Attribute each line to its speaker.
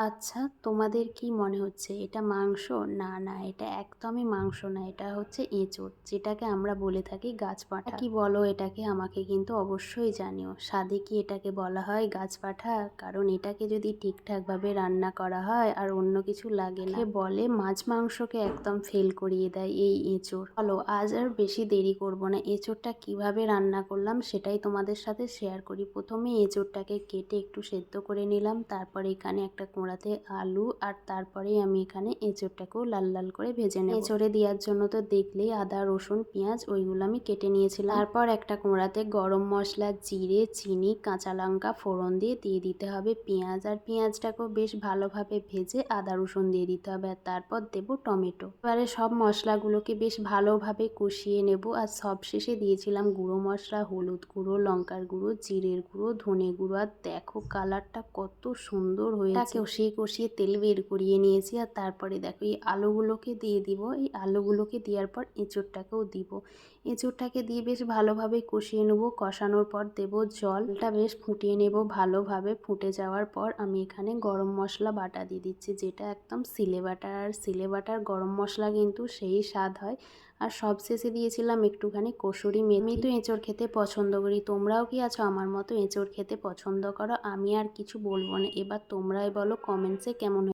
Speaker 1: আচ্ছা, তোমাদের কি মনে হচ্ছে এটা মাংস? না, না, এটা একদমই মাংস না। এটা হচ্ছে এঁচোড়, যেটাকে আমরা বলে থাকি গাছপাঁঠা। কি বলো এটাকে আমাকে কিন্তু অবশ্যই জানিও। স্বাদে কি এটাকে বলা হয় গাছপাঁঠা? কারণ এটাকে যদি ঠিকঠাকভাবে রান্না করা হয় আর অন্য কিছু লাগে না, বলে মাছ মাংসকে একদম ফেল করিয়ে দেয় এই এঁচোড়। চলো আজ আর বেশি দেরি করব না, এঁচোড়টা কিভাবে রান্না করলাম সেটাই তোমাদের সাথে শেয়ার করি। প্রথমে এঁচোড়টাকে কেটে একটু সেদ্ধ করে নিলাম, তারপরে এখানে একটা কড়াতে আলু আর তারপরেই আমি এখানে এঁচোড়টাকেও লাল লাল করে ভেজে নেব। এঁচোড়ে দেওয়ার জন্য তো দেখলেই আদা রসুন পেঁয়াজ ওইগুলো আমি কেটে নিয়েছিলাম। তারপর একটা কড়াতে গরম মশলা, জিরে, চিনি, কাঁচা লঙ্কা ফোড়ন দিয়ে দিতে হবে পেঁয়াজ, আর পেঁয়াজটাকেও বেশ ভালোভাবে ভেজে আদা রসুন দিয়ে দিতে হবে, আর তারপর দেবো টমেটো। এবারে সব মশলাগুলোকে বেশ ভালোভাবে কষিয়ে নেব, আর সব শেষে দিয়েছিলাম গুঁড়ো মশলা, হলুদ গুঁড়ো, লঙ্কার গুঁড়ো, জিরের গুঁড়ো, ধনে গুঁড়ো। আর দেখো কালারটা কত সুন্দর হয়েছে। কষিয়ে কষিয়ে তেল বের করিয়ে নিয়েছি, আর তারপরে দেখো এই আলুগুলোকে দিয়ে দিব। এই আলুগুলোকে দেওয়ার পর এঁচোড়টাকেও দিব। এঁচোড়টাকে দিয়ে বেশ ভালোভাবে কষিয়ে নেব। কষানোর পর দেব জলটা, বেশ ফুটিয়ে নেব ভালোভাবে। ফুটে যাওয়ার পর আমি এখানে গরম মশলা বাটা দিয়ে দিচ্ছি, যেটা একদম সিলে বাটার। আর সিলে বাটার গরম মশলা কিন্তু সেই স্বাদ হয়। আর সবশেষে দিয়েছিলাম একটুখানি কসুরি মেথি। আমি তো এঁচোড় খেতে পছন্দ করি, তোমরাও কি আছো আমার মতো এঁচোড় খেতে পছন্দ করো? আমি আর কিছু বলবো না, এবার তোমরাই বলো কমেন্টসে কেমন